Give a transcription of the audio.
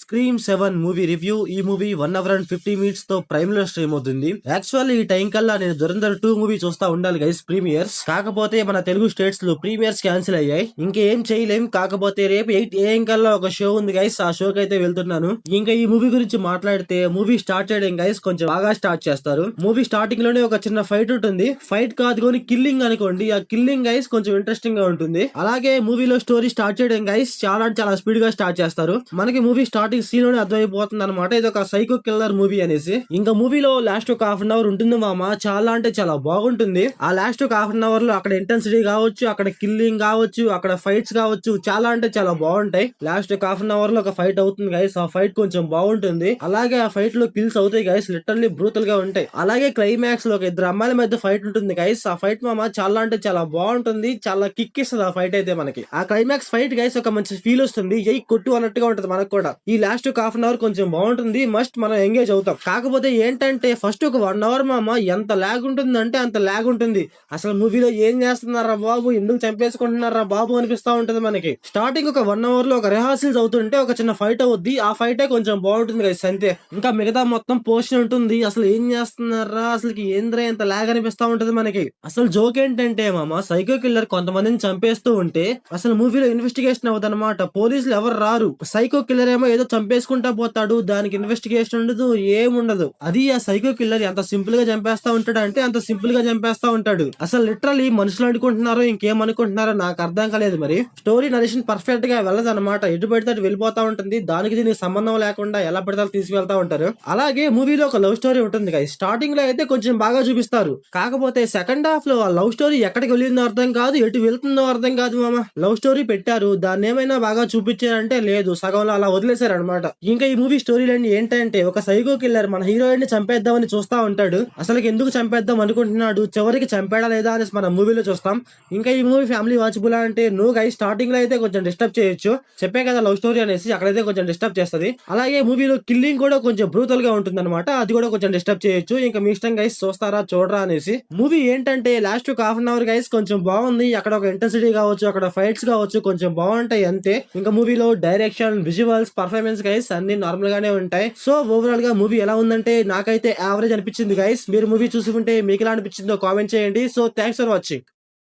Scream 7 movie review. ఈ movie 1 hour and 50 minutes తో Prime లో స్ట్రీమ్ అవుతుంది. యాక్చువల్లీ ఈ టైం కల్లా నేను దురంధర్ 2 మూవీ చూస్తా ఉండాలి గైస్, ప్రీమియర్స్. కాకపోతే మన తెలుగు స్టేట్స్ లో ప్రీమియర్స్ క్యాన్సిల్ అయ్యాయి. ఇంకేం చేయలేం. కాకపోతే రేపు 8 AM కల్లా ఒక షో ఉంది గైస్, ఆ షోకి అయితే వెళ్తున్నాను. ఇంకా ఈ మూవీ గురించి మాట్లాడితే, మూవీ స్టార్ట్ చేయడం గైస్ కొంచెం బాగా స్టార్ట్ చేస్తారు. మూవీ స్టార్టింగ్ లోనే ఒక చిన్న ఫైట్ ఉంటుంది. ఫైట్ కాదు కానీ కిల్లింగ్ అనుకోండి. ఆ కిల్లింగ్ గైస్ కొంచెం ఇంట్రెస్టింగ్ గా ఉంటుంది. అలాగే మూవీలో స్టోరీ స్టార్ట్ చేయడం గైస్ చాలా స్పీడ్ గా స్టార్ట్ చేస్తారు. మనకి మూవీ స్టార్టింగ్ సీన్ లోనే అర్థమైపోతుంది అనమాట ఇది ఒక సైకో కిల్లర్ మూవీ అనేసి. ఇంకా మూవీలో లాస్ట్ ఒక హాఫ్ అన్ అవర్ ఉంటుంది మామ, చాలా అంటే చాలా బాగుంటుంది. ఆ లాస్ట్ ఒక హాఫ్ అన్ అవర్ లో అక్కడ ఇంటెన్సిటీ కావచ్చు, అక్కడ కిల్లింగ్ కావచ్చు, అక్కడ ఫైట్స్ కావచ్చు, చాలా అంటే చాలా బాగుంటాయి. లాస్ట్ ఒక హాఫ్ అన్ అవర్ లో ఒక ఫైట్ అవుతుంది గైస్, ఆ ఫైట్ కొంచెం బాగుంటుంది. అలాగే ఆ ఫైట్ లో కిల్స్ అవుతాయి గైస్, లిటరల్లీ బ్రూటల్ గా ఉంటాయి. అలాగే క్లైమాక్స్ లో ఒక ఇద్దరు అమ్మాయిల మధ్య ఫైట్ ఉంటుంది గైస్, ఆ ఫైట్ మామ చాలా అంటే చాలా బాగుంటుంది. చాలా కిక్ ఇస్తుంది ఆ ఫైట్ అయితే మనకి. ఆ క్లైమాక్స్ ఫైట్ గైస్ ఒక మంచి ఫీల్ వస్తుంది, ఏ కొట్టు అన్నట్టుగా ఉంటది మనకు కూడా. ఈ లాస్ట్ ఒక హాఫ్ అన్ అవర్ కొంచెం బాగుంటుంది, మస్ట్ మనం ఎంగేజ్ అవుతాం. కాకపోతే ఏంటంటే ఫస్ట్ ఒక 1 అవర్ మామ ఎంత లాగ్ ఉంటుంది అంటే అంత లాగ్ ఉంటుంది. అసలు మూవీలో ఏం చేస్తున్నారా బాబు, ఎందుకు చంపేసుకుంటున్నారా బాబు అనిపిస్తా ఉంటది మనకి. స్టార్టింగ్ ఒక 1 అవర్ లో ఒక రిహార్సల్స్ అవుతుంటే ఒక చిన్న ఫైట్ అవుద్ది, ఆ ఫైటే కొంచెం బాగుంటుంది గైస్ అంతే. ఇంకా మిగతా మొత్తం పోర్షన్ ఉంటుంది. అసలు ఏం చేస్తున్నారా, అసలు ఏంద్రా ఎంత లాగ్ అనిపిస్తా ఉంటది మనకి. అసలు జోక్ ఏంటంటే మామ, సైకో కిల్లర్ కొంతమందిని చంపేస్తూ ఉంటే అసలు మూవీలో ఇన్వెస్టిగేషన్ అవ్వదన్నమాట. పోలీసులు ఎవరు రారు. సైకో కిల్లర్ ఏమో ఏదో చంపేసుకుంటా పోతాడు, దానికి ఇన్వెస్టిగేషన్ ఉండదు, ఏముండదు. అది ఆ సైకో కిల్లర్ ఎంత సింపుల్ గా చంపేస్తా ఉంటాడు అంటే అంత సింపుల్ గా చంపేస్తా ఉంటాడు. అసలు లిటరల్లీ మనుషులు అనుకుంటున్నారో ఇంకేం అనుకుంటున్నారో నాకు అర్థం కాలేదు. మరి స్టోరీ నరేషన్ పర్ఫెక్ట్ గా వెళ్ళదు అనమాట, ఎటు పెడితే అటు వెళ్ళిపోతా ఉంటుంది. దానికి దీనికి సంబంధం లేకుండా ఎలా పెడతా తీసుకెళ్తా ఉంటారు. అలాగే మూవీలో ఒక లవ్ స్టోరీ ఉంటుంది కదా, స్టార్టింగ్ లో అయితే కొంచెం బాగా చూపిస్తారు. కాకపోతే సెకండ్ హాఫ్ లో ఆ లవ్ స్టోరీ ఎక్కడికి వెళ్ళిందో అర్థం కాదు, ఎటు వెళ్తుందో అర్థం కాదు మామ. లవ్ స్టోరీ పెట్టారు, దాన్ని ఏమైనా బాగా చూపించారంటే లేదు, సగంలో అలా వదిలేశారు అనమాట. ఇంకా ఈ మూవీ స్టోరీ లైన్ ఏంటంటే, ఒక సైకో కిల్లర్ మన హీరోయిన్ ని చంపేద్దామని చూస్తా ఉంటాడు. అసలు ఎందుకు చంపేద్దాం అనుకుంటున్నాడు, చివరికి చంపాడా లేదా అనేసి మనం మూవీలో చూస్తాం. ఇంకా ఈ మూవీ ఫ్యామిలీ వాచబుల్ అంటే నో గై, స్టార్టింగ్ లో అయితే కొంచెం డిస్టర్బ్ చేయొచ్చు, చెప్పే కదా లవ్ స్టోరీ అనేసి, అక్కడైతే కొంచెం డిస్టర్బ్ చేస్తుంది. అలాగే మూవీలో కిల్లింగ్ కూడా కొంచెం బ్రూటల్ గా ఉంటుంది అనమాట, అది కూడా కొంచెం డిస్టర్బ్ చేయొచ్చు. ఇంకా మీ ఇష్టం గైస్, చూస్తారా చూడరా అనేసి. మూవీ ఏంటంటే లాస్ట్ ఒక హాఫ్ అన్ అవర్ గైస్ కొంచెం బాగుంది, అక్కడ ఒక ఇంటెన్సిటీ కావచ్చు, అక్కడ ఫైట్స్ కావచ్చు, కొంచెం బాగుంటాయి అంతే. ఇంకా మూవీలో డైరెక్షన్, విజువల్స్, పర్ఫార్మెన్స్ గైస్ అన్ని నార్మల్ గానే ఉంటాయి. సో ఓవరాల్ గా మూవీ ఎలా ఉందంటే నాకైతే యావరేజ్ అనిపించింది గైస్. మీరు మూవీ చూసుకుంటే మీకు ఎలా అనిపించిందో కామెంట్ చేయండి. So thanks for watching.